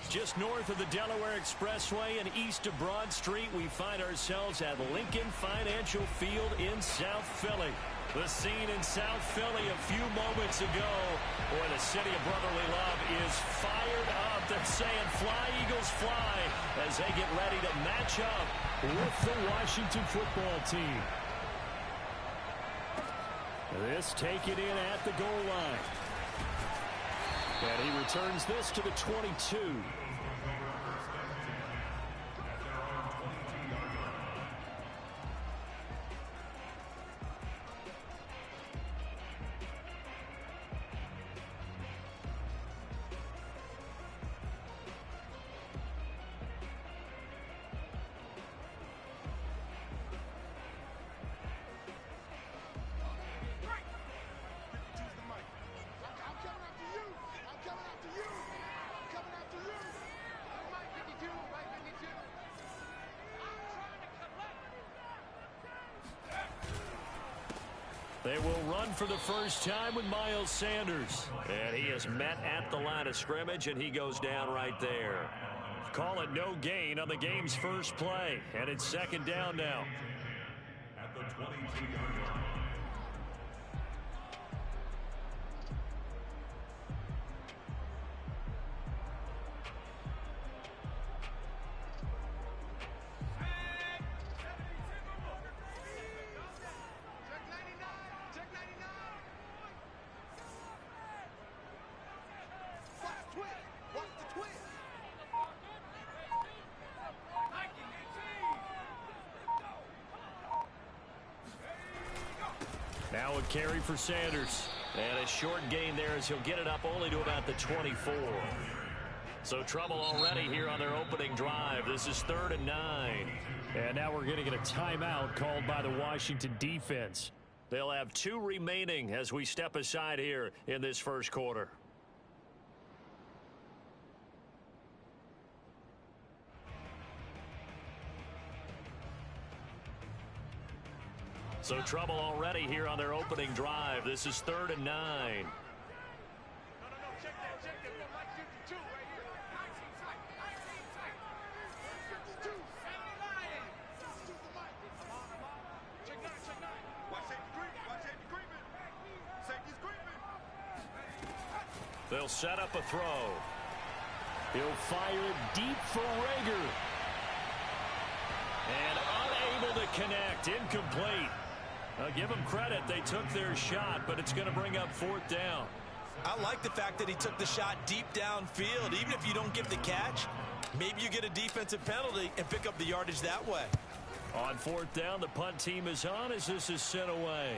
Just north of the Delaware Expressway and east of Broad Street, we find ourselves at Lincoln Financial Field in South Philly. The scene in South Philly a few moments ago. Boy, the city of brotherly love is fired up. They're saying, "Fly, Eagles, fly," as they get ready to match up with the Washington football team. This taken in at the goal line. And he returns this to the 22. They will run for the first time with Miles Sanders. And he is met at the line of scrimmage, and he goes down right there. Call it no gain on the game's first play. And it's second down now. At the 22-yard line. Now a carry for Sanders. And a short gain there as he'll get it up only to about the 24. So trouble already here on their opening drive. This is 3rd and 9. And now we're going to get a timeout called by the Washington defense. They'll have 2 remaining as we step aside here in this first quarter. So trouble already here on their opening drive. This is 3rd and 9. Check that. We're Mike 52 right here. Check 9. Watch safety creeping. Safety's creeping. They'll set up a throw. He'll fire it deep for Rager. And unable to connect. Incomplete. Give them credit. They took their shot, but it's going to bring up 4th down. I like the fact that he took the shot deep downfield. Even if you don't get the catch, maybe you get a defensive penalty and pick up the yardage that way. On 4th down, the punt team is on as this is sent away.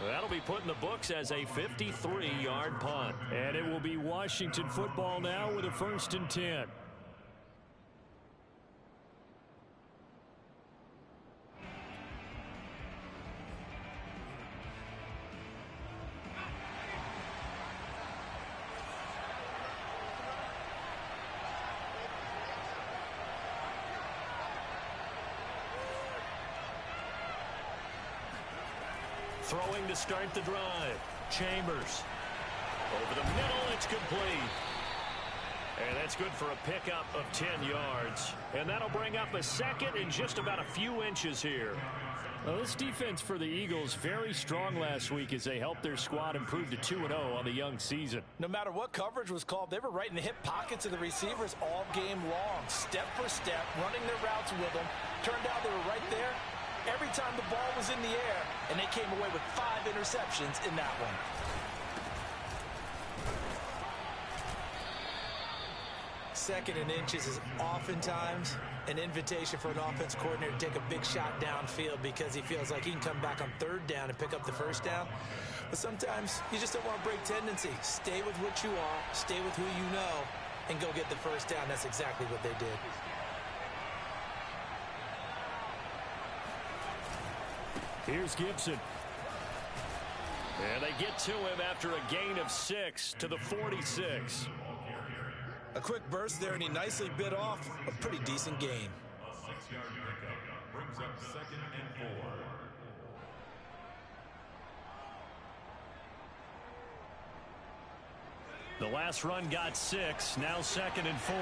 That'll be put in the books as a 53-yard punt. And it will be Washington football now with a 1st and 10. Throwing to start the drive. Chambers. Over the middle, it's complete. And that's good for a pickup of 10 yards. And that'll bring up a second in just about a few inches here. Well, this defense for the Eagles very strong last week as they helped their squad improve to 2-0 on the young season. No matter what coverage was called, they were right in the hip pockets of the receivers all game long. Step for step, running their routes with them. Turned out they were right there every time the ball was in the air, and they came away with 5 interceptions in that one. Second and inches is oftentimes an invitation for an offense coordinator to take a big shot downfield because he feels like he can come back on 3rd down and pick up the 1st down. But sometimes you just don't want to break tendency. Stay with what you are, stay with who you know, and go get the 1st down. That's exactly what they did. Here's Gibson. And they get to him after a gain of 6 to the 46. A quick burst there, and he nicely bit off a pretty decent gain. A 6-yard pickup brings up 2nd and 4. The last run got 6. Now 2nd and 4.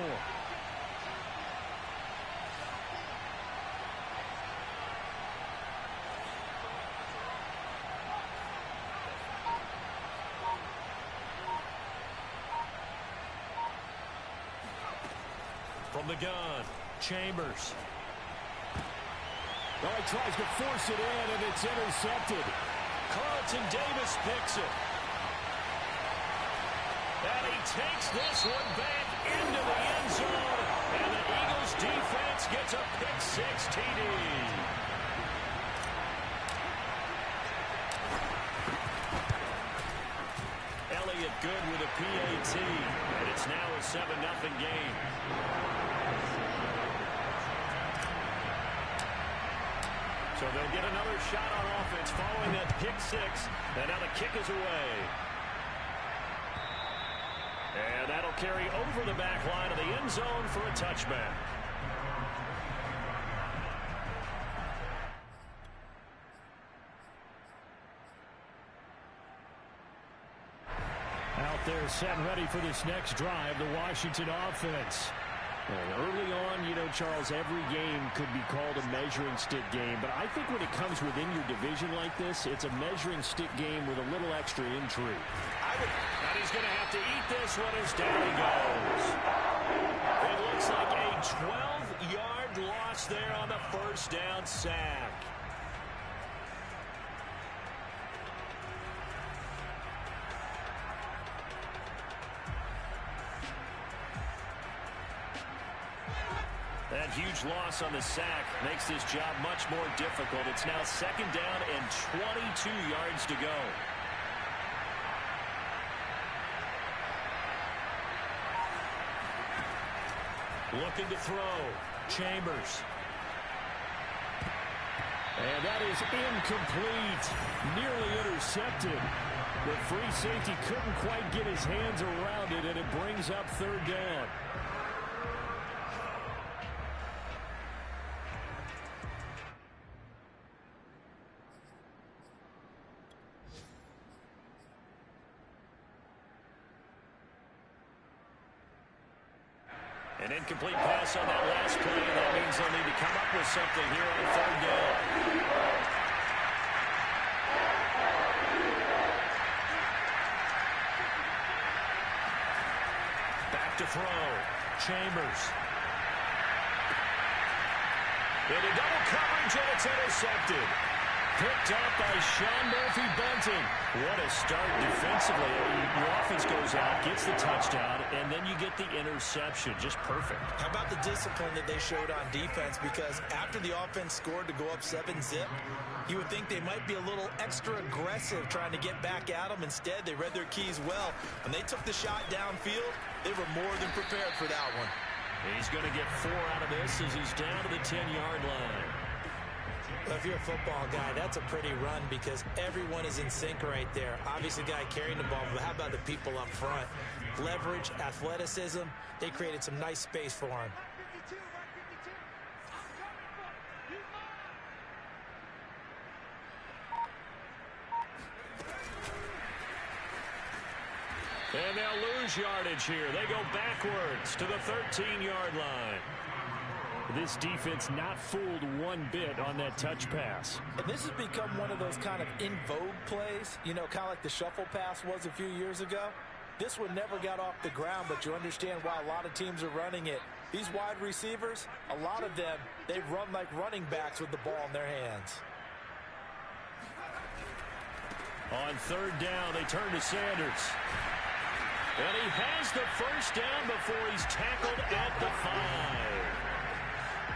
From the gun, Chambers. Oh, he tries to force it in, and it's intercepted. Carlton Davis picks it. And he takes this one back into the end zone. And the Eagles defense gets a pick-6 TD. Elliott good with a PAT. And it's now a 7-0 game. So they'll get another shot on offense following that pick-6. And now the kick is away. And that'll carry over the back line of the end zone for a touchback. Out there set and ready for this next drive, the Washington offense. And early on, you know, Charles, every game could be called a measuring stick game. But I think when it comes within your division like this, it's a measuring stick game with a little extra intrigue. And he's going to have to eat this one as down he goes. It looks like a 12-yard loss there on the first down sack. That huge loss on the sack makes this job much more difficult. It's now 2nd down and 22 yards to go. Looking to throw. Chambers. And that is incomplete. Nearly intercepted. The free safety couldn't quite get his hands around it, and it brings up 3rd down. An incomplete pass on that last play. That means they'll need to come up with something here on 3rd down. Back to throw. Chambers. Into double coverage, and it's intercepted. Picked up by Sean Murphy-Bunting. What a start defensively. Your offense goes out, gets the touchdown, and then you get the interception. Just perfect. How about the discipline that they showed on defense? Because after the offense scored to go up 7-zip, you would think they might be a little extra aggressive trying to get back at them. Instead, they read their keys well. When they took the shot downfield, they were more than prepared for that one. He's going to get 4 out of this as he's down to the 10-yard line. Well, if you're a football guy, that's a pretty run because everyone is in sync right there. Obviously, the guy carrying the ball, but how about the people up front? Leverage, athleticism, they created some nice space for him. And they'll lose yardage here. They go backwards to the 13-yard line. This defense not fooled one bit on that touch pass. And this has become one of those kind of in vogue plays, you know, kind of like the shuffle pass was a few years ago. This one never got off the ground, but you understand why a lot of teams are running it. These wide receivers, a lot of them, they run like running backs with the ball in their hands. On 3rd down, they turn to Sanders. And he has the first down before he's tackled at the 5.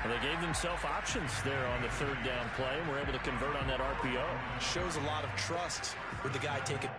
Well, they gave themselves options there on the 3rd down play and were able to convert on that RPO. Shows a lot of trust with the guy taking.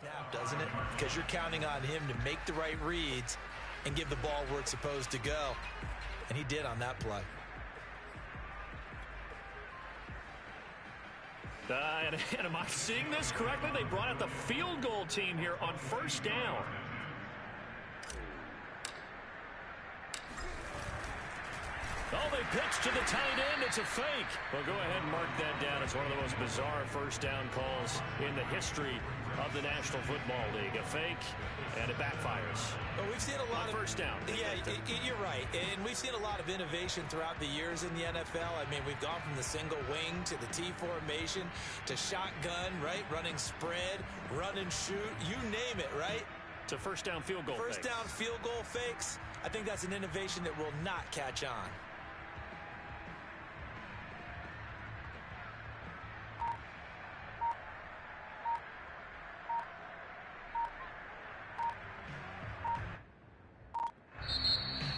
snap, doesn't it? Because you're counting on him to make the right reads and give the ball where it's supposed to go. And he did on that play. And am I seeing this correctly? They brought out the field goal team here on first down. Oh, they pitch to the tight end. It's a fake. Well, go ahead and mark that down as one of the most bizarre first down calls in the history of the National Football League. A fake, and it backfires. Well, we've seen a lot of first down. Yeah, you're right. And we've seen a lot of innovation throughout the years in the NFL. I mean, we've gone from the single wing to the T formation to shotgun, right? Running spread, run and shoot, you name it, right? To first down field goal First down field goal fakes. I think that's an innovation that will not catch on.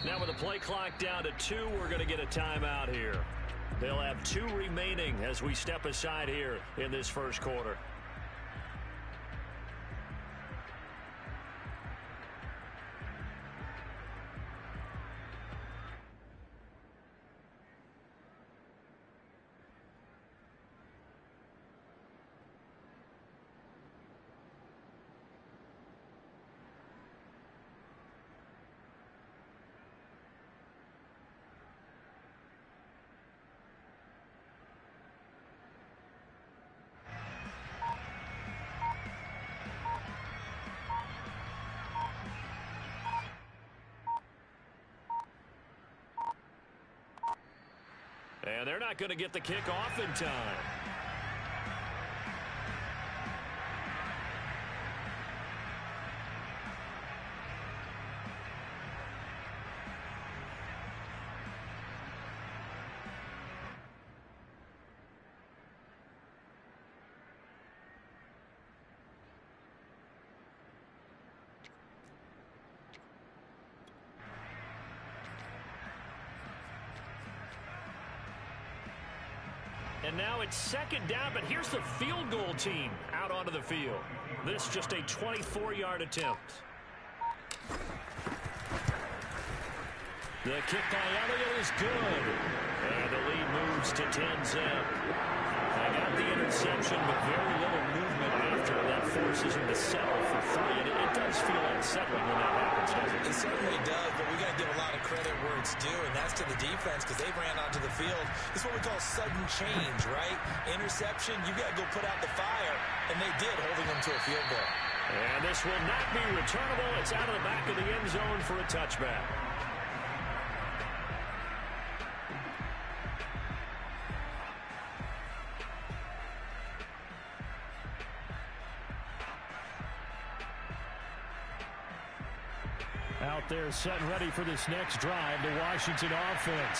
Now with the play clock down to 2, we're going to get a timeout here. They'll have 2 remaining as we step aside here in this first quarter. And they're not going to get the kick off in time. And now it's second down, but here's the field goal team out onto the field. This just a 24-yard attempt. The kick by Elliott is good. And the lead moves to 10-zip. They got the interception, but very little movement after. That forces him to settle for 3. And it does feel unsettling when that happens, doesn't it? It certainly does, but we got to give a lot of credit where it's due, and that's to the defense because they ran onto the field. It's what we call sudden change, right? Interception, you got to go put out the fire, and they did, holding them to a field goal. And this will not be returnable. It's out of the back of the end zone for a touchback. Out there set and ready for this next drive, the Washington offense.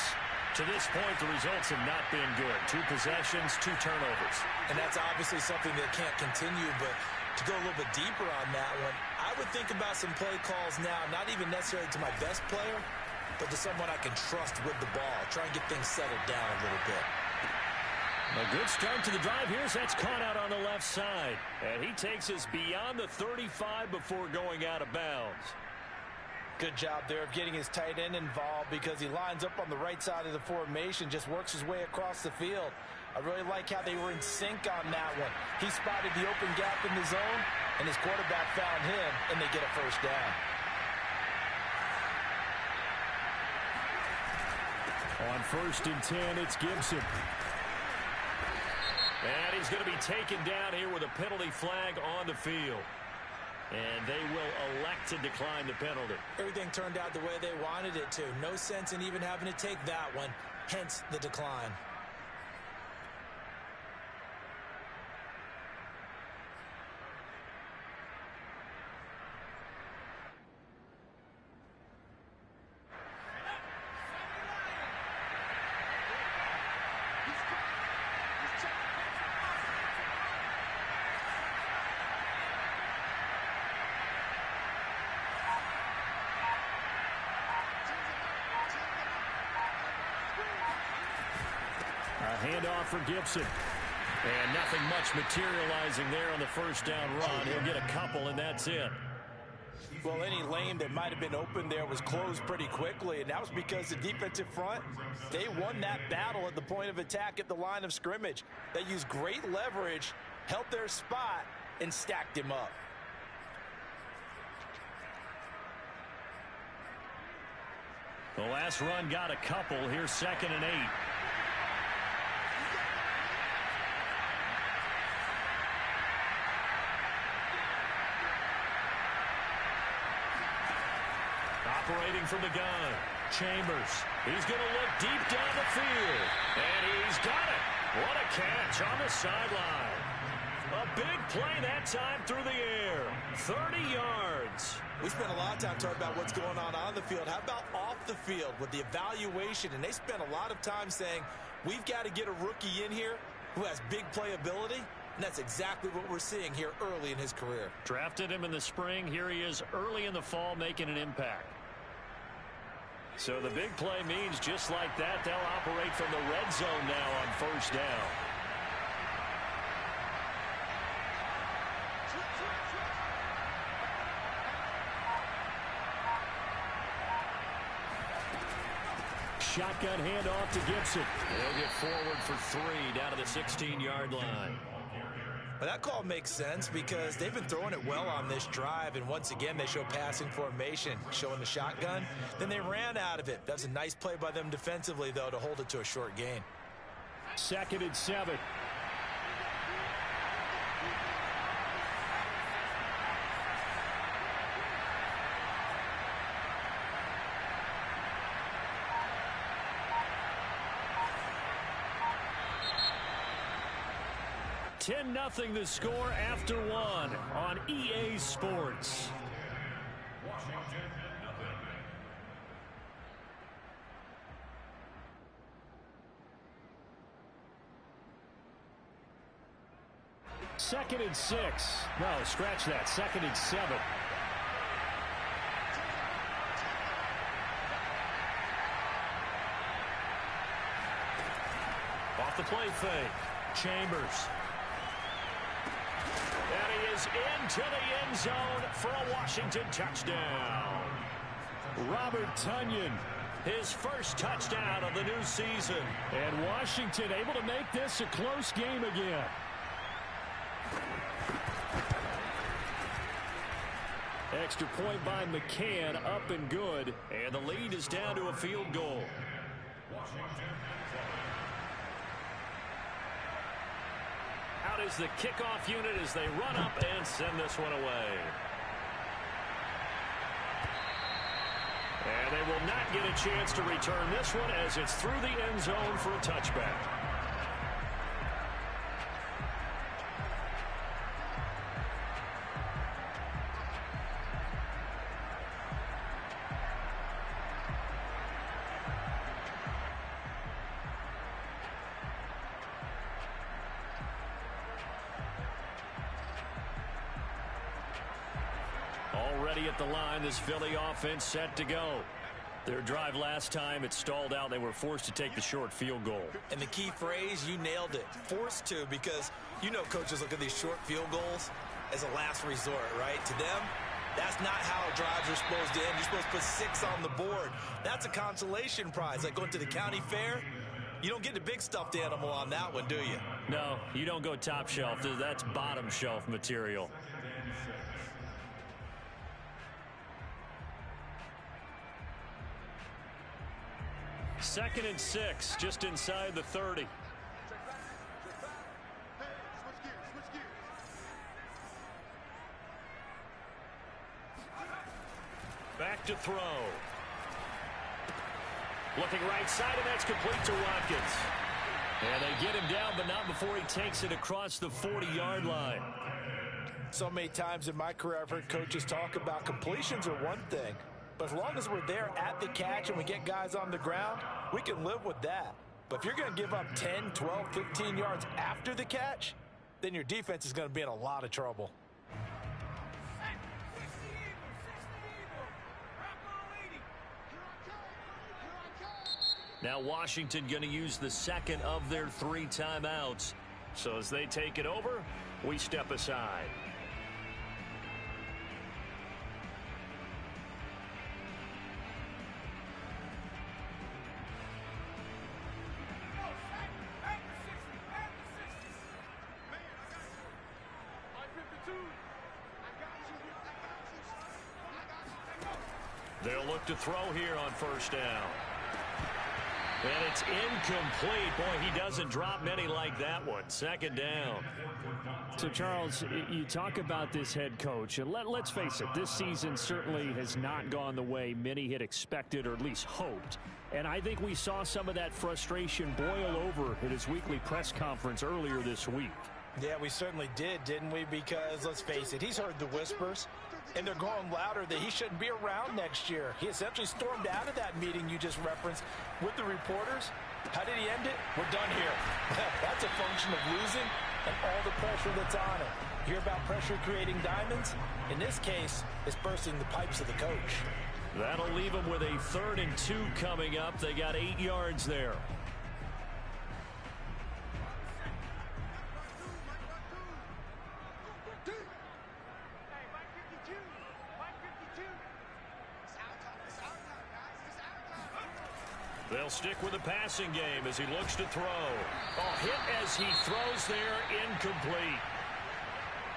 To this point, the results have not been good. 2 possessions, 2 turnovers. And that's obviously something that can't continue, but to go a little bit deeper on that one, I would think about some play calls now, not even necessarily to my best player, but to someone I can trust with the ball. Try and get things settled down a little bit. A good start to the drive here. That's caught out on the left side. And he takes us beyond the 35 before going out of bounds. Good job there of getting his tight end involved because he lines up on the right side of the formation, just works his way across the field. I really like how they were in sync on that one. He spotted the open gap in the zone, and his quarterback found him, and they get a first down. On 1st and 10, it's Gibson. And he's going to be taken down here with a penalty flag on the field. And they will elect to decline the penalty. Everything turned out the way they wanted it to. No sense in even having to take that one, hence the decline. Handoff for Gibson. And nothing much materializing there on the first down run. He'll get a couple, and that's it. Well, any lane that might have been open there was closed pretty quickly, and that was because the defensive front, they won that battle at the point of attack at the line of scrimmage. They used great leverage, held their spot, and stacked him up. The last run got a couple. Here's 2nd and 8. Operating from the gun, Chambers. He's going to look deep down the field. And he's got it. What a catch on the sideline. A big play that time through the air. 30 yards. We spent a lot of time talking about what's going on the field. How about off the field with the evaluation? And they spent a lot of time saying, we've got to get a rookie in here who has big playability. And that's exactly what we're seeing here early in his career. Drafted him in the spring. Here he is early in the fall making an impact. So the big play means just like that, they'll operate from the red zone now on first down. Shotgun handoff to Gibson. They'll get forward for 3 down to the 16-yard line. Well, that call makes sense because they've been throwing it well on this drive, and once again they show passing formation, showing the shotgun. Then they ran out of it. That's a nice play by them defensively, though, to hold it to a short gain. 2nd and 7. $10-0 the score after 1 on EA Sports. Washington, nothing. 2nd and 6. No, scratch that. 2nd and 7. Off the play fake. Chambers. And he is into the end zone for a Washington touchdown. Robert Tonyan, his first touchdown of the new season. And Washington able to make this a close game again. Extra point by McCann, up and good. And the lead is down to a field goal. Out is the kickoff unit as they run up and send this one away. And they will not get a chance to return this one as it's through the end zone for a touchback. Already at the line, this Philly offense set to go. Their drive last time, it stalled out. They were forced to take the short field goal. And the key phrase, you nailed it. Forced to, because you know coaches look at these short field goals as a last resort, right? To them, that's not how drives are supposed to end. You're supposed to put 6 on the board. That's a consolation prize. Like going to the county fair, you don't get the big stuffed animal on that one, do you? No, you don't go top shelf. That's bottom shelf material. Second and 6, just inside the 30. Back to throw. Looking right side, and that's complete to Watkins. And they get him down, but not before he takes it across the 40-yard line. So many times in my career, I've heard coaches talk about completions are one thing. But as long as we're there at the catch and we get guys on the ground, we can live with that. But if you're going to give up 10, 12, 15 yards after the catch, then your defense is going to be in a lot of trouble. Now Washington going to use the second of their 3 timeouts. So as they take it over, we step aside. They'll look to throw here on first down. And it's incomplete. Boy, he doesn't drop many like that one. Second down. So, Charles, you talk about this head coach, and let's face it, this season certainly has not gone the way many had expected or at least hoped. And I think we saw some of that frustration boil over at his weekly press conference earlier this week. Yeah, we certainly did, didn't we? Because, let's face it, he's heard the whispers, and they're going louder that he shouldn't be around next year. He essentially stormed out of that meeting you just referenced with the reporters. How did he end it? We're done here. That's a function of losing and all the pressure that's on it. Hear about pressure creating diamonds? In this case, it's bursting the pipes of the coach. That'll leave them with a 3rd and 2 coming up. They got 8 yards there. They'll stick with the passing game as he looks to throw. Oh, hit as he throws there, incomplete.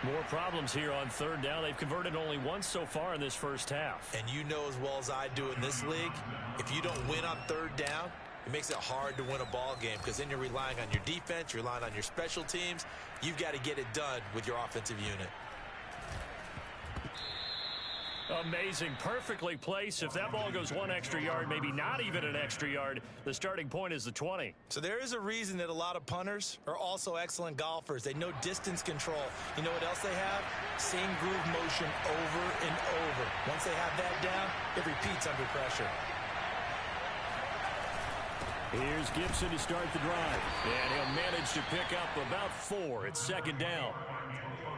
More problems here on 3rd down. They've converted only once so far in this first half. And you know as well as I do in this league, if you don't win on 3rd down, it makes it hard to win a ball game because then you're relying on your defense, you're relying on your special teams. You've got to get it done with your offensive unit. Amazing. Perfectly placed. If that ball goes 1 extra yard, maybe not even an extra yard, the starting point is the 20. So there is a reason that a lot of punters are also excellent golfers. They know distance control. You know what else they have? Same groove motion over and over. Once they have that down, it repeats under pressure. Here's Gibson to start the drive. And he'll manage to pick up about 4. It's 2nd down.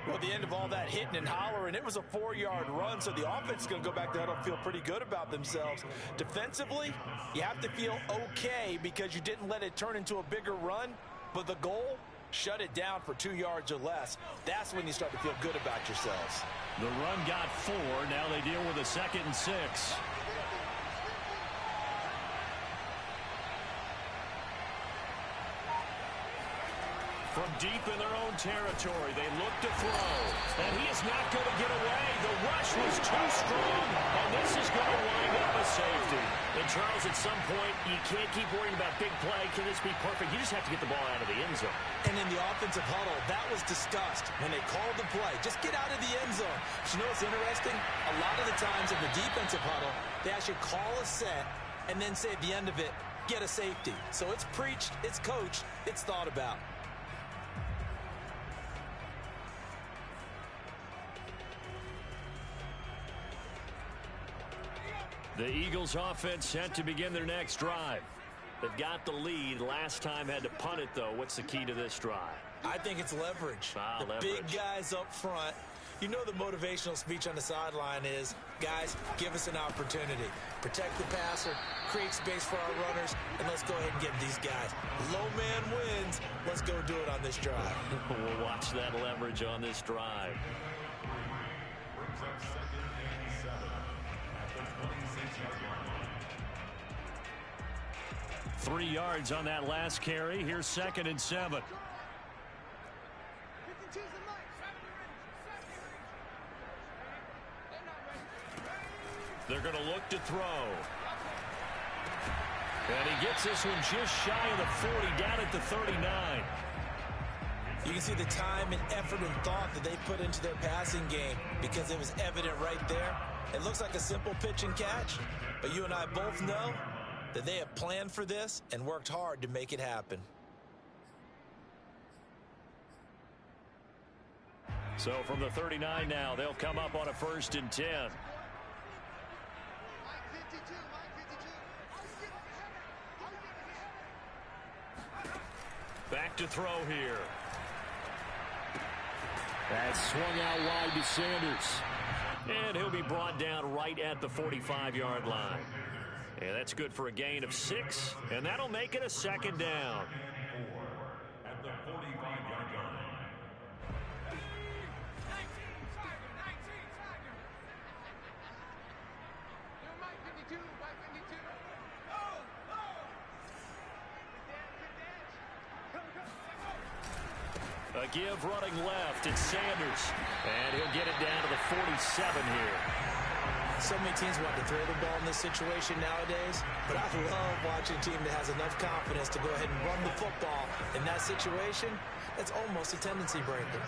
Well, at the end of all that hitting and hollering, it was a 4-yard run, so the offense is going to go back there and feel pretty good about themselves. Defensively, you have to feel okay because you didn't let it turn into a bigger run, but the goal, shut it down for 2 yards or less. That's when you start to feel good about yourselves. The run got 4. Now they deal with a 2nd and 6. From deep in their own territory, they look to throw. And he is not going to get away. The rush was too strong, and this is going to wind up a safety. And, Charles, at some point, you can't keep worrying about big play. Can this be perfect? You just have to get the ball out of the end zone. And in the offensive huddle, that was discussed when they called the play. Just get out of the end zone. But you know what's interesting? A lot of the times in the defensive huddle, they actually call a set and then say at the end of it, get a safety. So it's preached, it's coached, it's thought about. The Eagles offense set to begin their next drive. They've got the lead. Last time had to punt it, though. What's the key to this drive? I think it's leverage. Leverage. Big guys up front. You know the motivational speech on the sideline is, guys, give us an opportunity. Protect the passer, create space for our runners, and let's go ahead and get these guys. Low man wins. Let's go do it on this drive. We'll watch that leverage on this drive. Brings up 2nd and 7 at the 26-yard line. 3 yards on that last carry. Here's 2nd and 7. They're going to look to throw. And he gets this one just shy of the 40, down at the 39. You can see the time and effort and thought that they put into their passing game because it was evident right there. It looks like a simple pitch and catch, but you and I both know that they have planned for this and worked hard to make it happen. So from the 39 now, they'll come up on a 1st and 10. Back to throw here. That's swung out wide to Sanders. And he'll be brought down right at the 45-yard line. And that's good for a gain of 6. And that'll make it a 2nd down. At the 45-yard line. A give running left. It's Sanders. And he'll get it down to the 47 here. So many teams want to throw the ball in this situation nowadays, but I love watching a team that has enough confidence to go ahead and run the football. In that situation, that's almost a tendency breaker.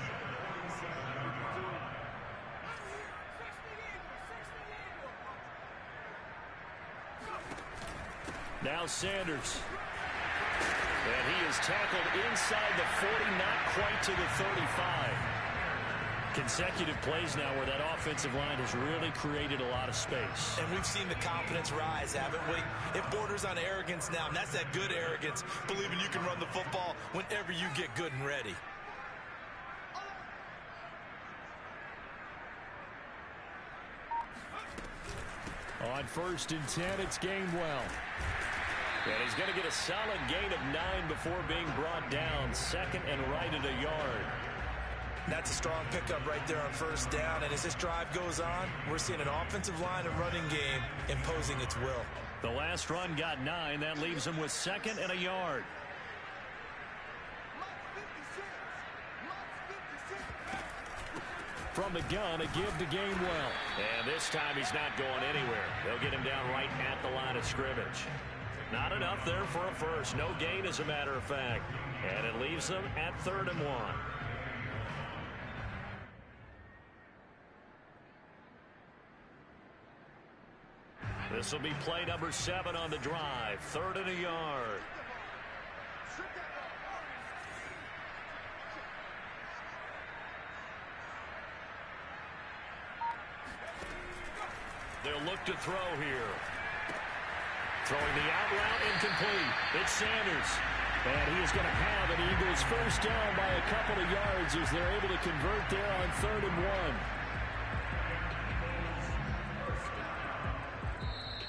Now Sanders. And he is tackled inside the 40, not quite to the 35. Consecutive plays now where that offensive line has really created a lot of space. And we've seen the confidence rise, haven't we? It borders on arrogance now, and that's that good arrogance, believing you can run the football whenever you get good and ready. On 1st and 10, it's Gainwell. And he's going to get a solid gain of 9 before being brought down. 2nd and right at a yard. That's a strong pickup right there on 1st down. And as this drive goes on, we're seeing an offensive line and running game imposing its will. The last run got 9. That leaves him with 2nd and a yard. From the gun, a give to Gainwell. And this time he's not going anywhere. They'll get him down right at the line of scrimmage. Not enough there for a first. No gain, as a matter of fact. And it leaves them at 3rd and 1. This will be play number 7 on the drive. 3rd and a yard. They'll look to throw here. Throwing the out route, incomplete. It's Sanders. And he is going to have an Eagles first down by a couple of yards as they're able to convert there on 3rd and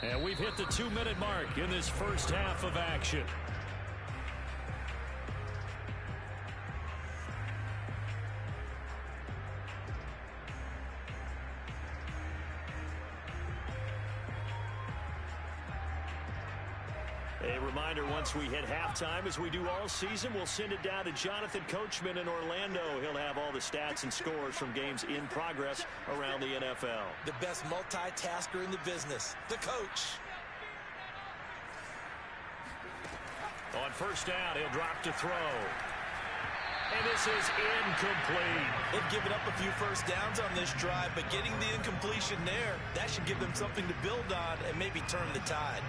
1. And we've hit the 2-minute mark in this first half of action. A reminder, once we hit halftime, as we do all season, we'll send it down to Jonathan Coachman in Orlando. He'll have all the stats and scores from games in progress around the NFL. The best multitasker in the business, the coach. On 1st down, he'll drop to throw. And this is incomplete. They've given up a few first downs on this drive, but getting the incompletion there, that should give them something to build on and maybe turn the tide.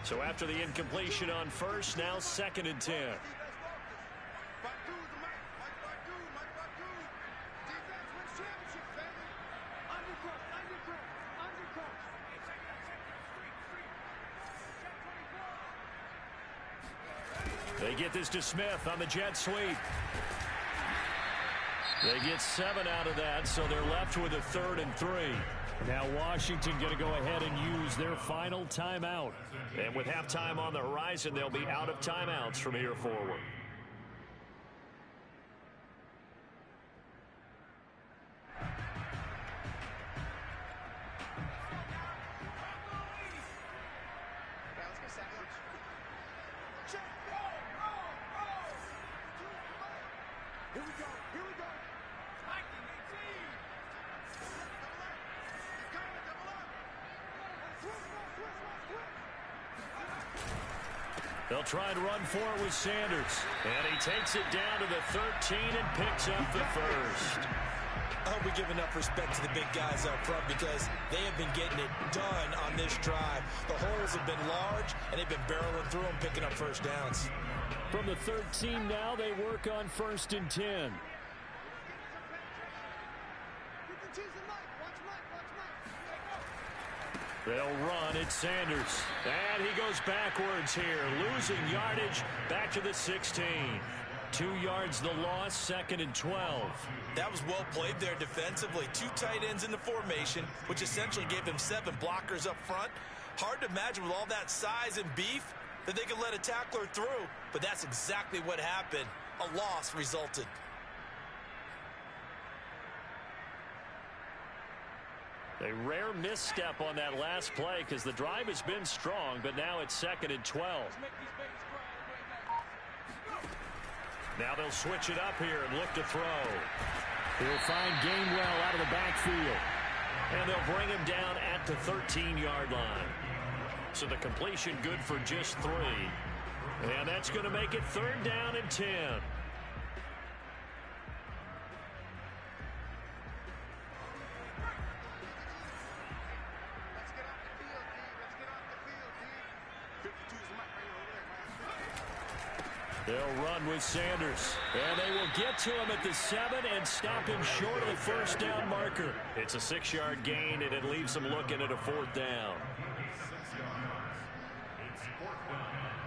So after the incompletion on 1st, now 2nd and 10. They get this to Smith on the jet sweep. They get 7 out of that, so they're left with a 3rd and 3. Now Washington going to go ahead and use their final timeout. And with halftime on the horizon, they'll be out of timeouts from here forward. They'll try and run for it with Sanders. And he takes it down to the 13 and picks up the first. I hope we give enough respect to the big guys up front because they have been getting it done on this drive. The holes have been large, and they've been barreling through them, picking up first downs. From the 13 now, they work on 1st and 10. They'll run. It's Sanders. And he goes backwards here, losing yardage back to the 16. 2 yards the loss, 2nd and 12. That was well played there defensively. 2 tight ends in the formation, which essentially gave them 7 blockers up front. Hard to imagine with all that size and beef that they could let a tackler through, but that's exactly what happened. A loss resulted. A rare misstep on that last play because the drive has been strong, but now it's 2nd and 12. Now they'll switch it up here and look to throw. He'll find Gainwell out of the backfield. And they'll bring him down at the 13-yard line. So the completion good for just 3. And that's going to make it 3rd down and 10. They'll run with Sanders. And they will get to him at the 7 and stop him short of the 1st down marker. It's a 6-yard gain, and it leaves them looking at a 4th down. 6 yards. It's 4th down.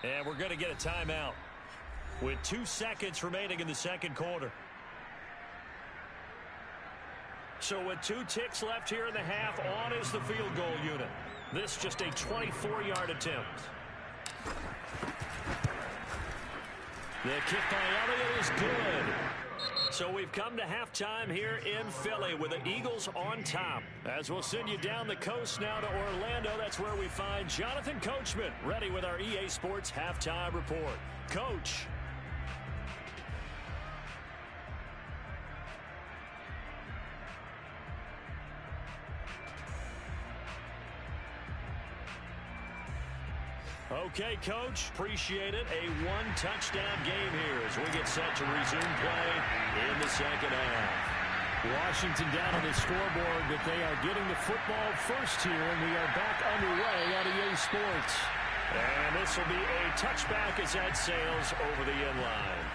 And we're going to get a timeout with 2 seconds remaining in the 2nd quarter. So with 2 ticks left here in the half, on is the field goal unit. This just a 24-yard attempt. The kick by Elliott is good. So we've come to halftime here in Philly with the Eagles on top. As we'll send you down the coast now to Orlando, that's where we find Jonathan Coachman ready with our EA Sports halftime report. Coach. Okay, Coach, appreciate it. A 1-touchdown game here as we get set to resume play in the 2nd half. Washington down on the scoreboard, but they are getting the football first here, and we are back underway at EA Sports. And this will be a touchback as that sails over the end line.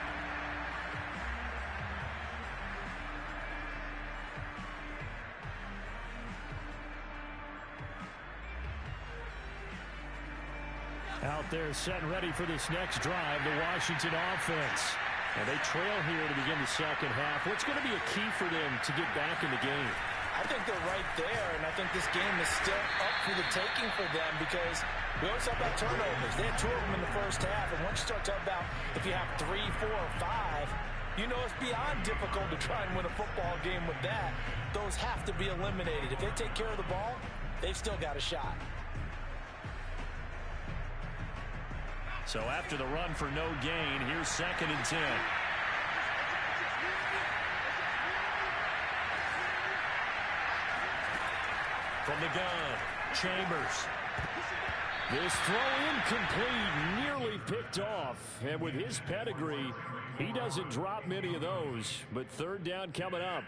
Out there set and ready for this next drive, the Washington offense. And they trail here to begin the 2nd half. What's going to be a key for them to get back in the game? I think they're right there, and I think this game is still up for the taking for them because we always talk about turnovers. They had 2 of them in the 1st half, and once you start talking about if you have 3, 4, or 5, you know it's beyond difficult to try and win a football game with that. Those have to be eliminated. If they take care of the ball, they've still got a shot. So after the run for no gain, here's 2nd and 10. From the gun, Chambers. This throw incomplete, nearly picked off. And with his pedigree, he doesn't drop many of those. But 3rd down coming up.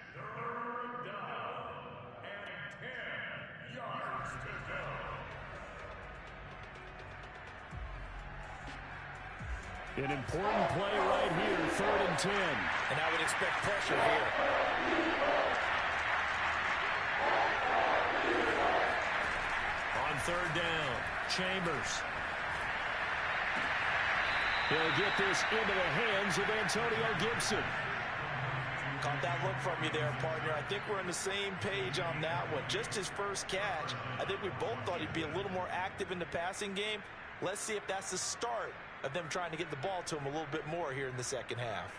An important play right here, 3rd and 10. And I would expect pressure here. On 3rd down, Chambers. He'll get this into the hands of Antonio Gibson. Caught that look from you there, partner. I think we're on the same page on that one. Just his first catch. I think we both thought he'd be a little more active in the passing game. Let's see if that's the start of them trying to get the ball to him a little bit more here in the 2nd half.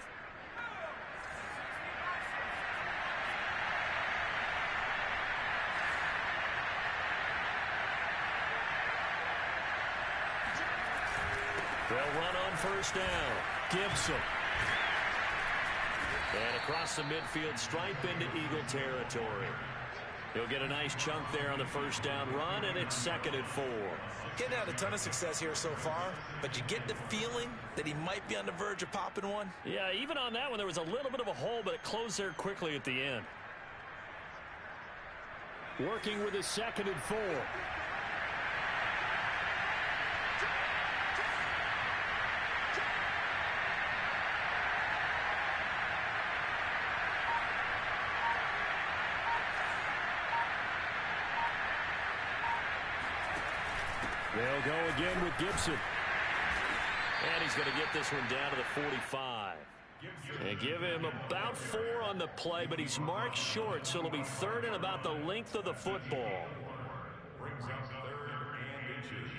They'll run on 1st down. Gibson. And across the midfield stripe into Eagle territory. He'll get a nice chunk there on the 1st down run, and it's 2nd and 4. Getting out a ton of success here so far, but you get the feeling that he might be on the verge of popping one. Yeah, even on that one, there was a little bit of a hole, but it closed there quickly at the end. Working with his 2nd and 4. They'll go again with Gibson. And he's going to get this one down to the 45. And give him about 4 on the play, but he's marked short, so it'll be 3rd and about the length of the football. Brings up 3rd and inches.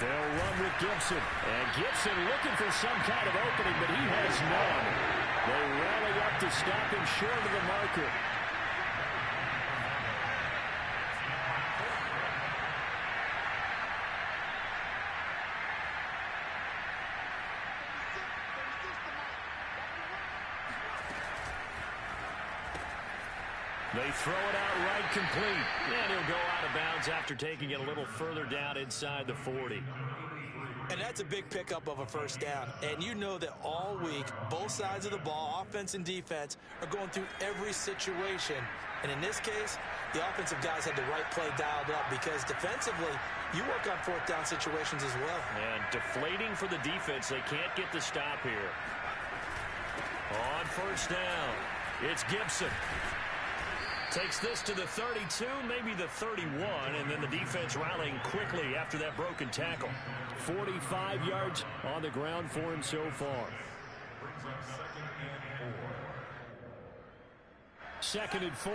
They'll run with Gibson. And Gibson looking for some kind of opening, but he has none. They rally up to stop him short of the marker. They throw it out right complete. And he'll go out of bounds after taking it a little further down inside the 40. And that's a big pickup of a first down. And you know that all week, both sides of the ball, offense and defense, are going through every situation. And in this case, the offensive guys had the right play dialed up because defensively, you work on fourth down situations as well. And deflating for the defense. They can't get the stop here. On first down, it's Gibson. Takes this to the 32, maybe the 31, and then the defense rallying quickly after that broken tackle. 45 yards on the ground for him so far. Brings up 2nd and 4. 2nd and 4.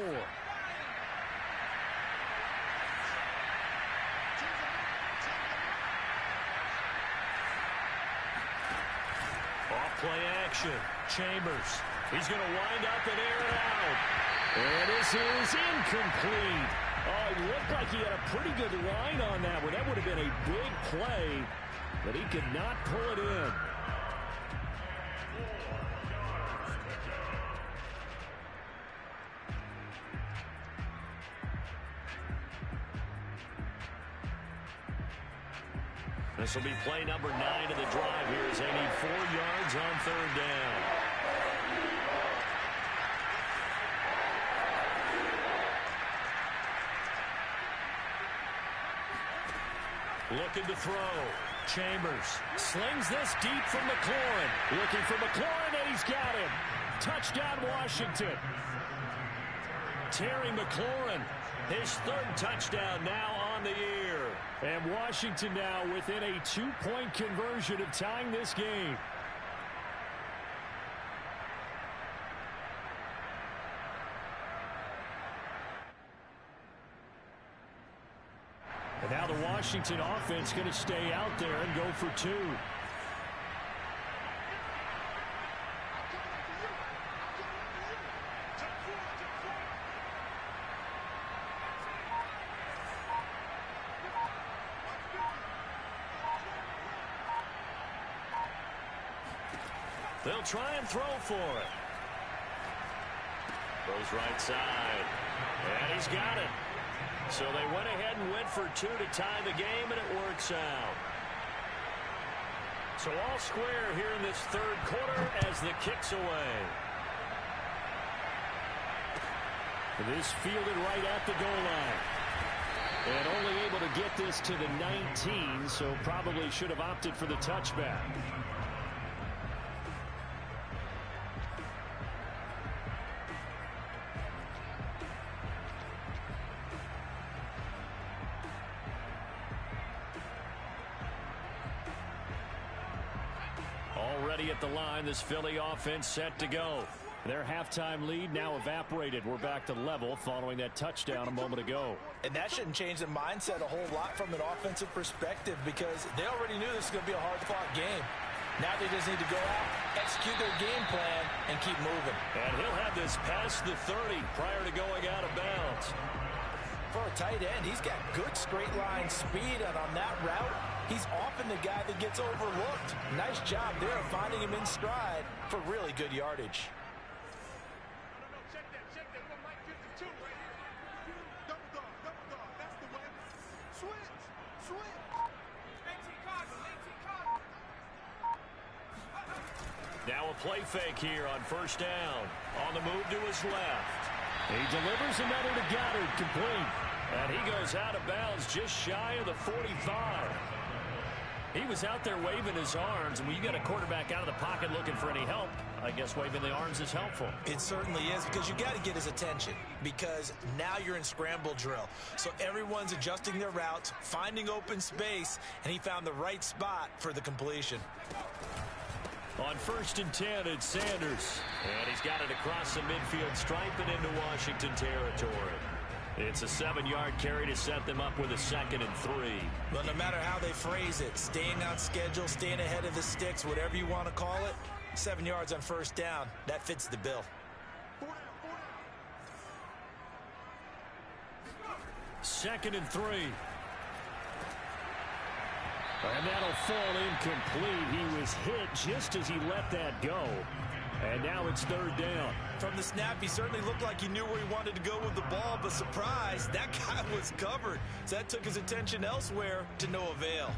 Off play action. Chambers. He's going to wind up and air it out. And this is incomplete. Oh, it looked like he had a pretty good line on that one. That would have been a big play, but he could not pull it in. This will be play number 9 of the drive here as they need 4 yards on third down. Looking to throw. Chambers slings this deep from McLaurin. Looking for McLaurin, and he's got him. Touchdown, Washington. Terry McLaurin, his 3rd touchdown now on the year. And Washington now within a 2-point conversion of tying this game. And now the Washington offense going to stay out there and go for 2. They'll try and throw for it. Goes right side. And he's got it. So they went ahead and went for 2 to tie the game, and it works out. So all square here in this 3rd quarter as the kick's away. This fielded right at the goal line. And only able to get this to the 19, so probably should have opted for the touchback. Already at the line, this Philly offense set to go. Their halftime lead now evaporated. We're back to level following that touchdown a moment ago. And that shouldn't change the mindset a whole lot from an offensive perspective because they already knew this was going to be a hard-fought game. Now they just need to go out, execute their game plan, and keep moving. And he'll have this past the 30 prior to going out of bounds. For a tight end, he's got good straight-line speed, and on that route, he's often the guy that gets overlooked. Nice job there of finding him in stride for really good yardage. Check that. Look like 52 right here. Double dog. That's the way. Switch. 18 Cardinals. Now a play fake here on first down. On the move to his left. He delivers another to Goddard, complete. And he goes out of bounds just shy of the 45. He was out there waving his arms, and when you got a quarterback out of the pocket looking for any help, I guess waving the arms is helpful. It certainly is because you got to get his attention because now you're in scramble drill. So everyone's adjusting their routes, finding open space, and he found the right spot for the completion. On 1st and 10, it's Sanders. And he's got it across the midfield stripe and into Washington territory. It's a 7-yard carry to set them up with a 2nd and 3. Well, no matter how they phrase it, staying on schedule, staying ahead of the sticks, whatever you want to call it, 7 yards on first down, that fits the bill. 2nd and 3. And that'll fall incomplete. He was hit just as he let that go. And now it's 3rd down. From the snap, he certainly looked like he knew where he wanted to go with the ball, but surprise, that guy was covered. So that took his attention elsewhere to no avail.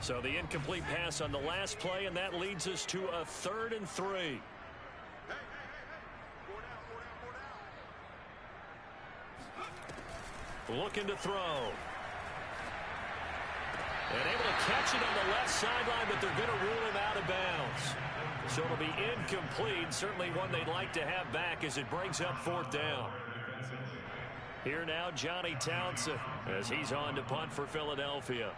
So the incomplete pass on the last play, and that leads us to a 3rd and 3. Looking to throw. And able to catch it on the left sideline, but they're going to rule him out of bounds. So it'll be incomplete. Certainly one they'd like to have back as it brings up 4th down. Here now, Johnny Townsend, as he's on to punt for Philadelphia.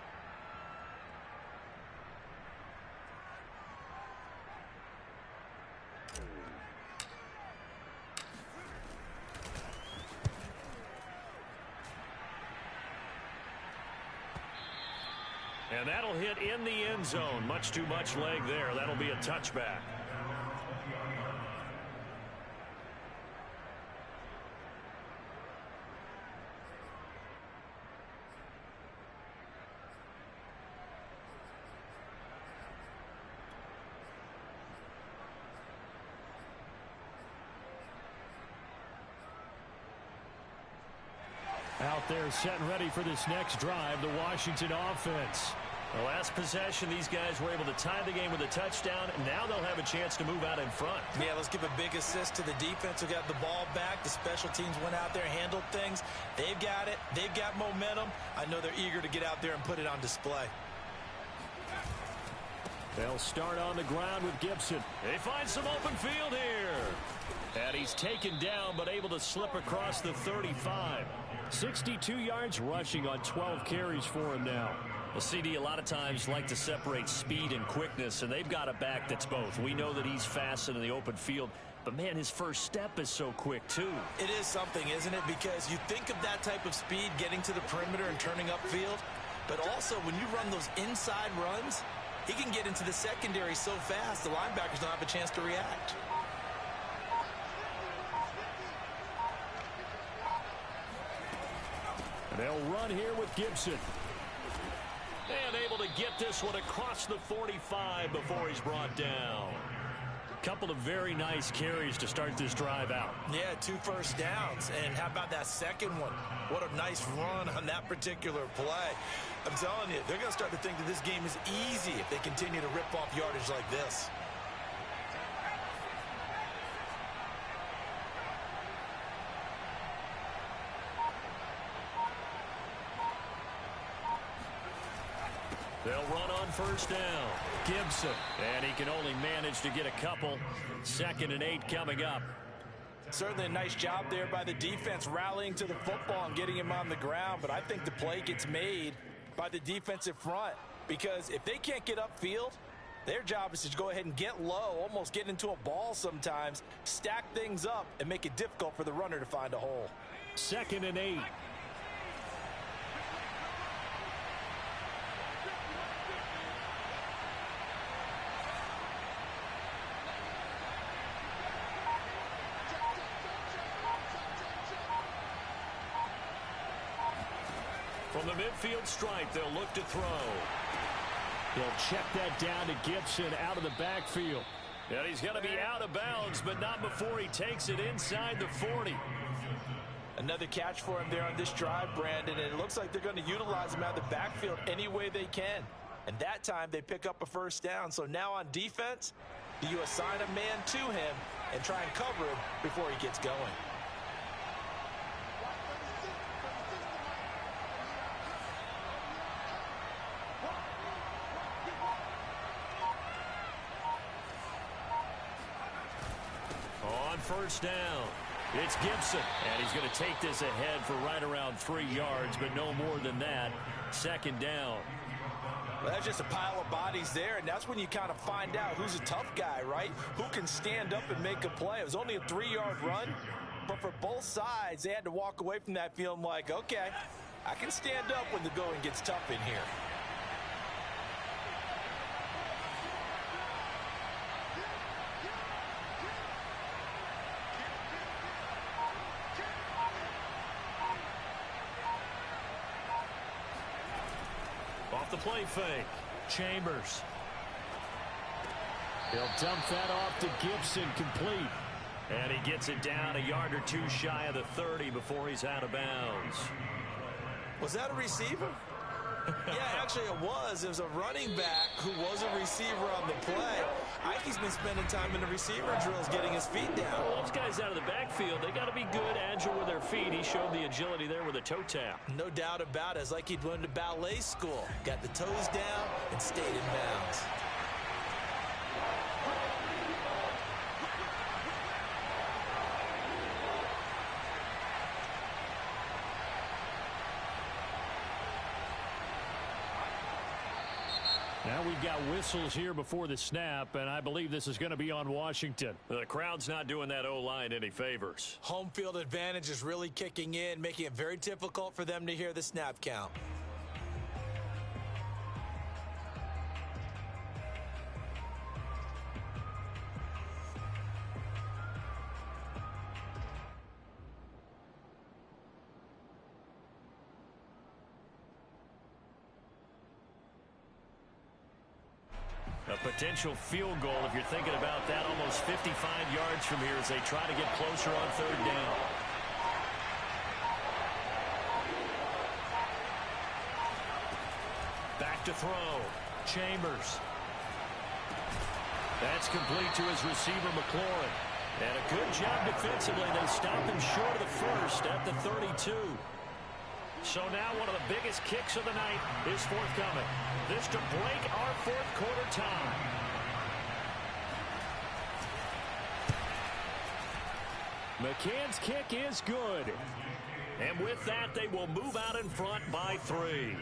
And that'll hit in the end zone. Much too much leg there. That'll be a touchback. Out there set and ready for this next drive, the Washington offense. The last possession, these guys were able to tie the game with a touchdown, and now they'll have a chance to move out in front. Yeah, let's give a big assist to the defense who got the ball back. The special teams went out there, handled things. They've got it. They've got momentum. I know they're eager to get out there and put it on display. They'll start on the ground with Gibson. They find some open field here. And he's taken down, but able to slip across the 35. 62 yards rushing on 12 carries for him now. Well, CD a lot of times like to separate speed and quickness, and they've got a back that's both. We know that he's fast in the open field, but, man, his first step is so quick, too. It is something, isn't it? Because you think of that type of speed getting to the perimeter and turning upfield, but also when you run those inside runs, he can get into the secondary so fast the linebackers don't have a chance to react. They'll run here with Gibson. And able to get this one across the 45 before he's brought down. Couple of very nice carries to start this drive out. Yeah, 2 first downs. And how about that second one? What a nice run on that particular play. I'm telling you, they're going to start to think that this game is easy if they continue to rip off yardage like this. They'll run on first down. Gibson. And he can only manage to get a couple. 2nd and 8 coming up. Certainly a nice job there by the defense rallying to the football and getting him on the ground. But I think the play gets made by the defensive front. Because if they can't get upfield, their job is to go ahead and get low, almost get into a ball sometimes, stack things up, and make it difficult for the runner to find a hole. 2nd and 8. From the midfield stripe, they'll look to throw. He'll check that down to Gibson out of the backfield. And he's going to be out of bounds, but not before he takes it inside the 40. Another catch for him there on this drive, Brandon, and it looks like they're going to utilize him out of the backfield any way they can. And that time they pick up a first down. So now on defense, do you assign a man to him and try and cover him before he gets going? First down. It's Gibson, and he's going to take this ahead for right around 3 yards, but no more than that. 2nd down. Well, that's just a pile of bodies there, and that's when you kind of find out who's a tough guy, right? Who can stand up and make a play. It was only a 3-yard run, but for both sides, they had to walk away from that feeling like, okay, I can stand up when the going gets tough in here. Off the play fake. Chambers. He'll dump that off to Gibson, complete. And he gets it down a yard or two shy of the 30 before he's out of bounds. Was that a receiver? Yeah, actually it was. It was a running back who was a receiver on the play. Ike's been spending time in the receiver drills getting his feet down. Well, those guys out of the backfield, they got to be good, agile with their feet. He showed the agility there with a toe tap. No doubt about it. It's like he'd went to ballet school. Got the toes down and stayed in bounds. Now we've got whistles here before the snap, and I believe this is going to be on Washington. The crowd's not doing that O-line any favors. Home field advantage is really kicking in, making it very difficult for them to hear the snap count. A potential field goal, if you're thinking about that, almost 55 yards from here as they try to get closer on third down. Back to throw. Chambers. That's complete to his receiver, McLaurin. And a good job defensively. They stop him short of the first at the 32. So now one of the biggest kicks of the night is forthcoming. This to break our fourth quarter tie. McCann's kick is good. And with that, they will move out in front by 3.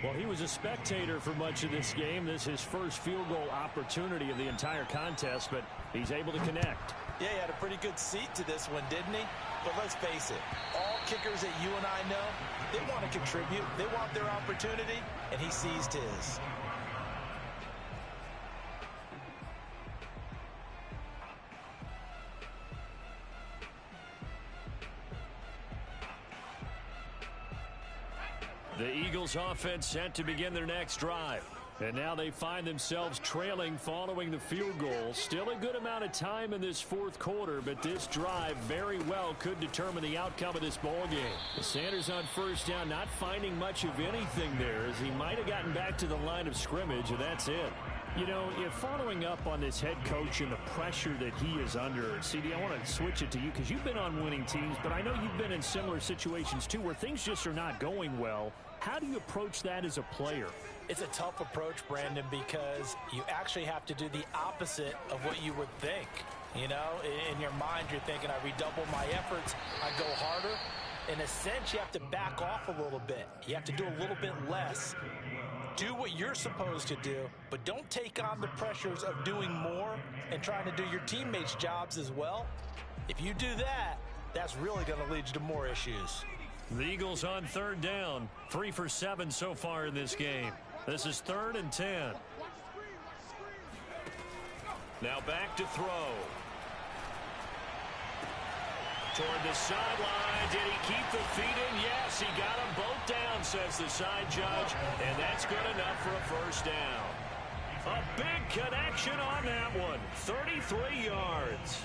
Well, he was a spectator for much of this game. This is his first field goal opportunity of the entire contest, but he's able to connect. Yeah, he had a pretty good seat to this one, didn't he? But let's face it, all kickers that you and I know, they want to contribute. They want their opportunity, and he seized his. The Eagles offense set to begin their next drive. And now they find themselves trailing following the field goal. Still a good amount of time in this fourth quarter, but this drive very well could determine the outcome of this ball game. Sanders on first down, not finding much of anything there, as he might have gotten back to the line of scrimmage, and that's it. You know, if following up on this head coach and the pressure that he is under, CD, I want to switch it to you because you've been on winning teams, but I know you've been in similar situations too where things just are not going well. How do you approach that as a player? It's a tough approach, Brandon, because you actually have to do the opposite of what you would think. You know, in your mind, you're thinking, I redouble my efforts, I go harder. In a sense, you have to back off a little bit. You have to do a little bit less. Do what you're supposed to do, but don't take on the pressures of doing more and trying to do your teammates' jobs as well. If you do that, that's really going to lead you to more issues. The Eagles on third down, 3 for 7 so far in this game. This is 3rd and 10. Now back to throw. Toward the sideline. Did he keep the feet in? Yes, he got them both down, says the side judge. And that's good enough for a first down. A big connection on that one. 33 yards.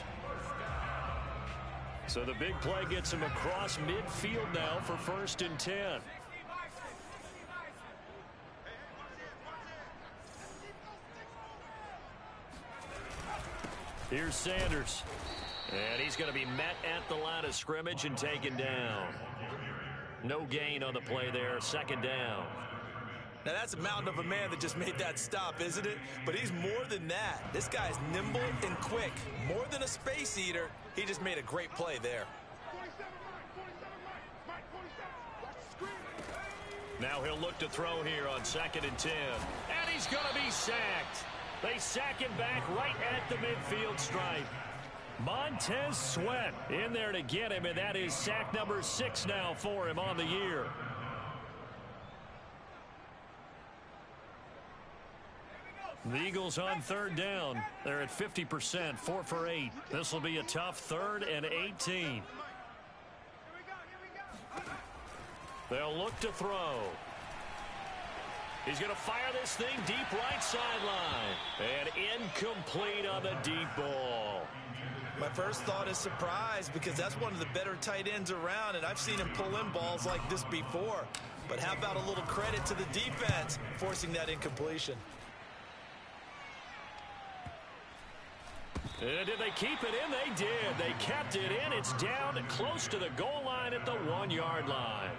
So the big play gets him across midfield now for 1st and 10. Here's Sanders. And he's going to be met at the line of scrimmage and taken down. No gain on the play there. 2nd down. Now, that's a mountain of a man that just made that stop, isn't it? But he's more than that. This guy's nimble and quick. More than a space eater. He just made a great play there. Now he'll look to throw here on 2nd and 10. And he's going to be sacked. They sack him back right at the midfield stripe. Montez Sweat in there to get him, and that is sack number 6 now for him on the year. The Eagles on 3rd down. They're at 50%, 4 for 8. This will be a tough 3rd and 18. They'll look to throw. He's going to fire this thing deep right sideline. And incomplete on the deep ball. My first thought is surprise, because that's one of the better tight ends around, and I've seen him pull in balls like this before. But how about a little credit to the defense forcing that incompletion? Did they keep it in? They did. They kept it in. It's down close to the goal line at the 1-yard line.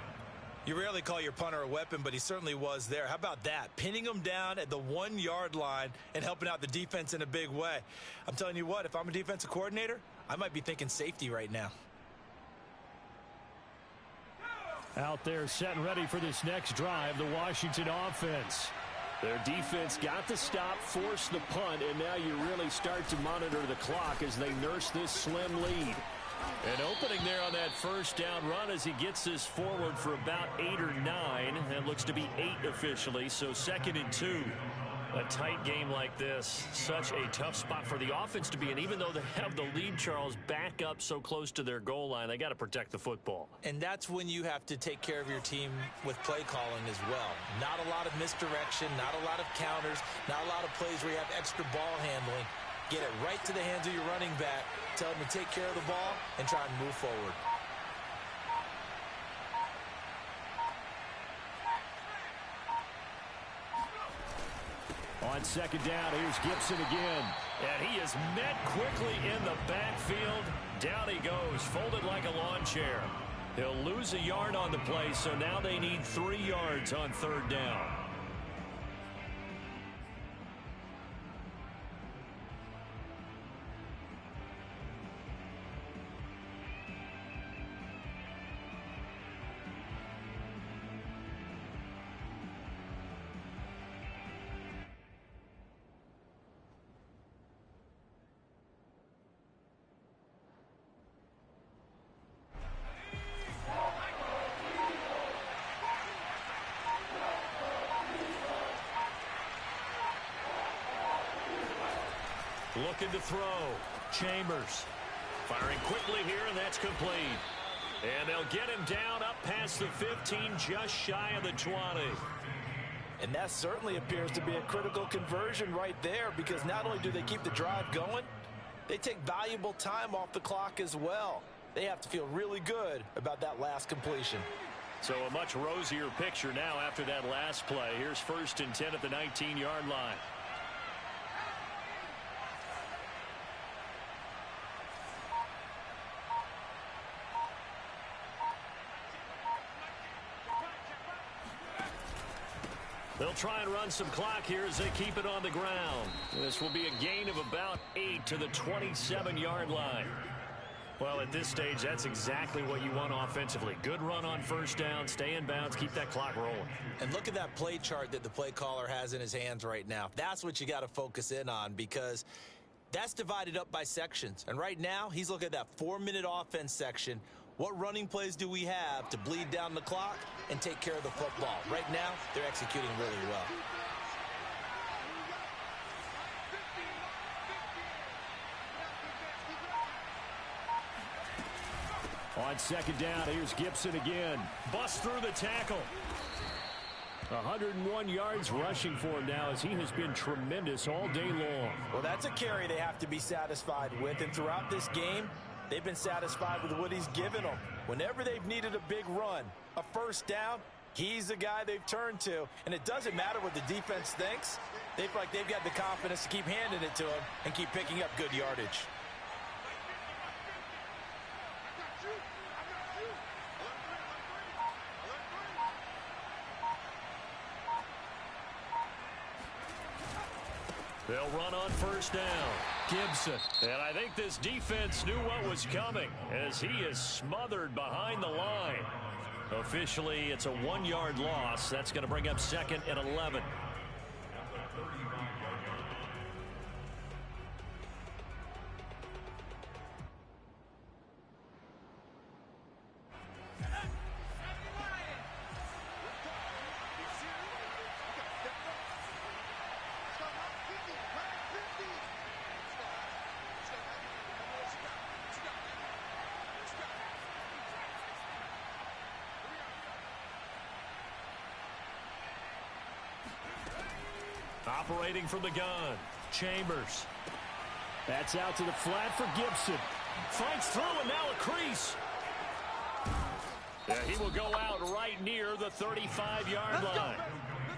You rarely call your punter a weapon, but he certainly was there. How about that? Pinning him down at the 1-yard line and helping out the defense in a big way. I'm telling you what, if I'm a defensive coordinator, I might be thinking safety right now. Out there set and ready for this next drive, the Washington offense. Their defense got the stop, forced the punt, and now you really start to monitor the clock as they nurse this slim lead. An opening there on that first down run as he gets this forward for about 8 or 9. That looks to be 8 officially, so 2nd and 2. A tight game like this, such a tough spot for the offense to be in. Even though they have the lead, Charles, back up so close to their goal line, they got to protect the football. And that's when you have to take care of your team with play calling as well. Not a lot of misdirection, not a lot of counters, not a lot of plays where you have extra ball handling. Get it right to the hands of your running back. Tell him to take care of the ball and try and move forward. On 2nd down, here's Gibson again. And he is met quickly in the backfield. Down he goes, folded like a lawn chair. He'll lose a yard on the play, so now they need 3 yards on 3rd down. Looking to throw. Chambers firing quickly here, and that's complete. And they'll get him down up past the 15, just shy of the 20. And that certainly appears to be a critical conversion right there, because not only do they keep the drive going, they take valuable time off the clock as well. They have to feel really good about that last completion. So a much rosier picture now after that last play. Here's 1st and 10 at the 19-yard line. They'll try and run some clock here as they keep it on the ground. This will be a gain of about 8 to the 27-yard line. Well, at this stage, that's exactly what you want offensively. Good run on 1st down, stay in bounds, keep that clock rolling. And look at that play chart that the play caller has in his hands right now. That's what you got to focus in on, because that's divided up by sections. And right now, he's looking at that 4-minute offense section. What running plays do we have to bleed down the clock and take care of the football? Right now, they're executing really well. On 2nd down, here's Gibson again. Bust through the tackle. 101 yards rushing for him now, as he has been tremendous all day long. Well, that's a carry they have to be satisfied with, and throughout this game, they've been satisfied with what he's given them. Whenever they've needed a big run, a 1st down, he's the guy they've turned to. And it doesn't matter what the defense thinks. They feel like they've got the confidence to keep handing it to him and keep picking up good yardage. They'll run on 1st down. Gibson. And I think this defense knew what was coming, as he is smothered behind the line. Officially, it's a 1-yard loss. That's going to bring up 2nd and 11. Operating from the gun, Chambers. That's out to the flat for Gibson. Fights through and now a crease. Yeah, he will go out right near the 35-yard line.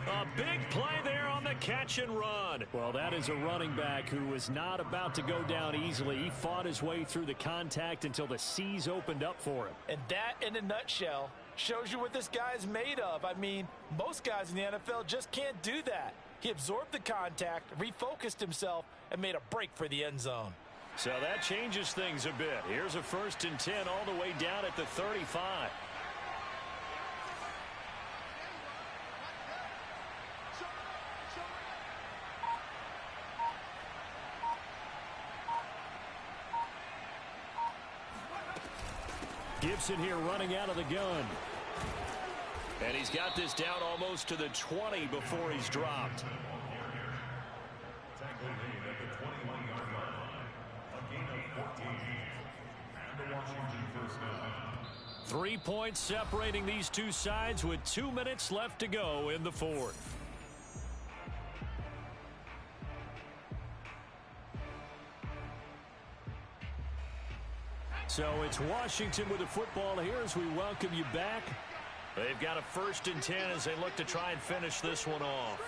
A big play there on the catch and run. Well, that is a running back who is not about to go down easily. He fought his way through the contact until the seas opened up for him. And that, in a nutshell, shows you what this guy is made of. I mean, most guys in the NFL just can't do that. He absorbed the contact, refocused himself, and made a break for the end zone. So that changes things a bit. Here's a 1st and 10 all the way down at the 35. Gibson here running out of the gun. And he's got this down almost to the 20 before he's dropped. Tackle made at the 21-yard line. A gain of 14. And the Washington first down. 3 points separating these two sides with 2 minutes left to go in the 4th. So it's Washington with the football here as we welcome you back. They've got a 1st and 10 as they look to try and finish this one off.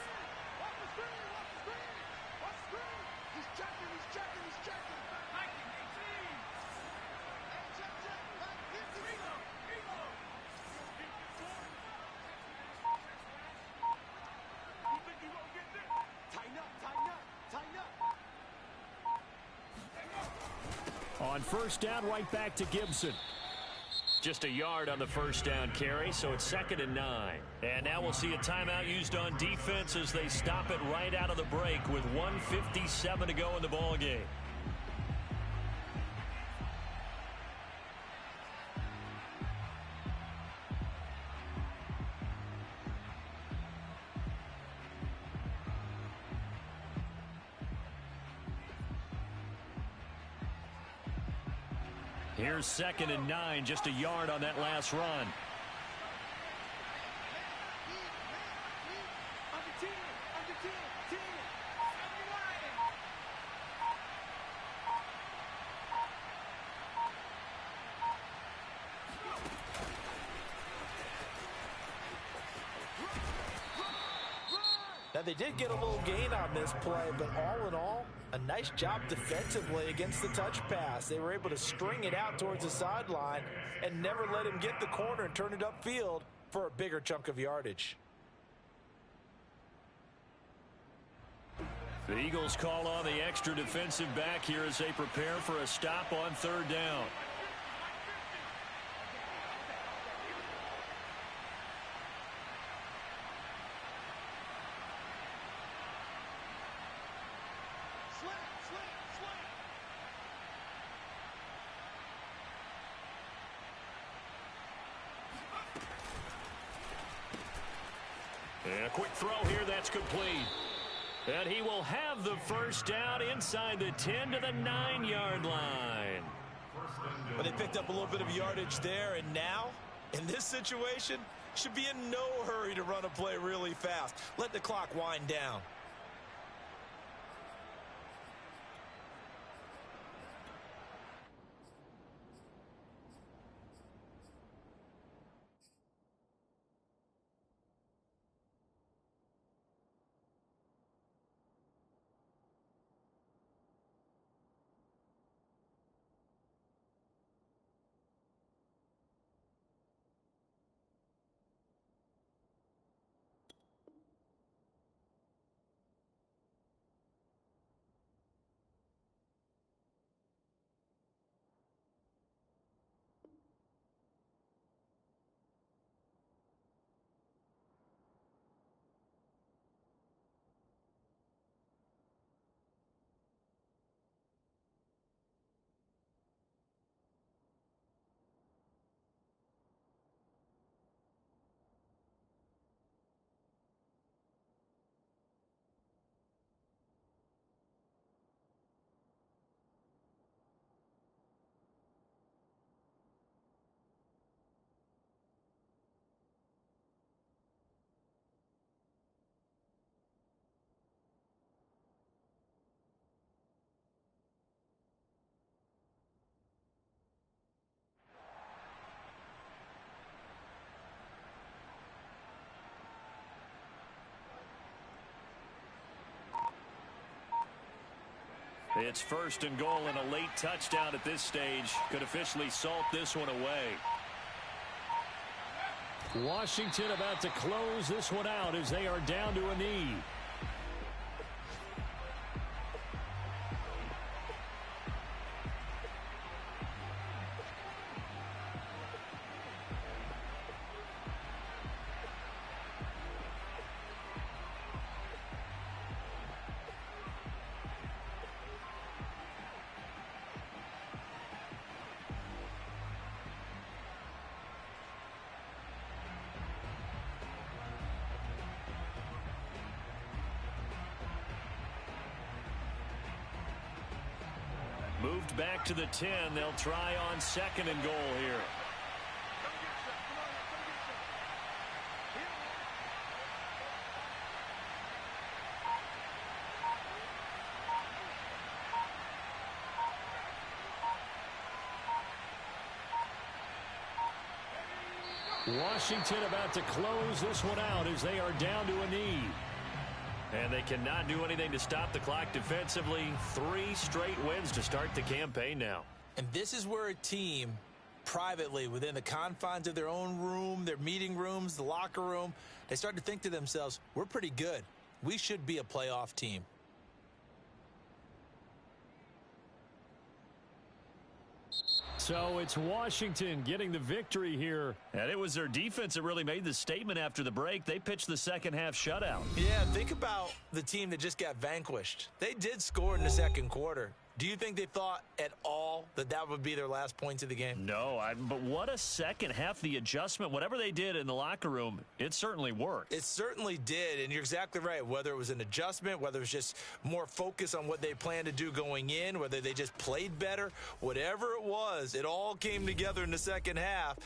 On 1st down, right back to Gibson. Just a yard on the 1st down carry, so it's 2nd and 9. And now we'll see a timeout used on defense as they stop it right out of the break with 1:57 to go in the ball game. Here's 2nd and 9, just a yard on that last run. Now, they did get a little gain on this play, but all in all, a nice job defensively against the touch pass. They were able to string it out towards the sideline and never let him get the corner and turn it upfield for a bigger chunk of yardage. The Eagles call on the extra defensive back here as they prepare for a stop on 3rd down. And a quick throw here, that's complete. And he will have the 1st down inside the 10 to the 9-yard line. But they picked up a little bit of yardage there, and now, in this situation, should be in no hurry to run a play really fast. Let the clock wind down. It's 1st and goal, and a late touchdown at this stage could officially salt this one away. Washington about to close this one out as they are down to a knee. Moved back to the 10. They'll try on 2nd and goal here. Washington about to close this one out as they are down to a knee. And they cannot do anything to stop the clock defensively. 3 straight wins to start the campaign now. And this is where a team, privately, within the confines of their own room, their meeting rooms, the locker room, they start to think to themselves, we're pretty good. We should be a playoff team. So it's Washington getting the victory here. And it was their defense that really made the statement after the break. They pitched the second half shutout. Yeah, think about the team that just got vanquished. They did score in the second quarter. Do you think they thought at all that that would be their last points of the game? No, but what a second half. The adjustment, whatever they did in the locker room, it certainly worked. It certainly did, and you're exactly right. Whether it was an adjustment, whether it was just more focus on what they planned to do going in, whether they just played better, whatever it was, it all came together in the second half.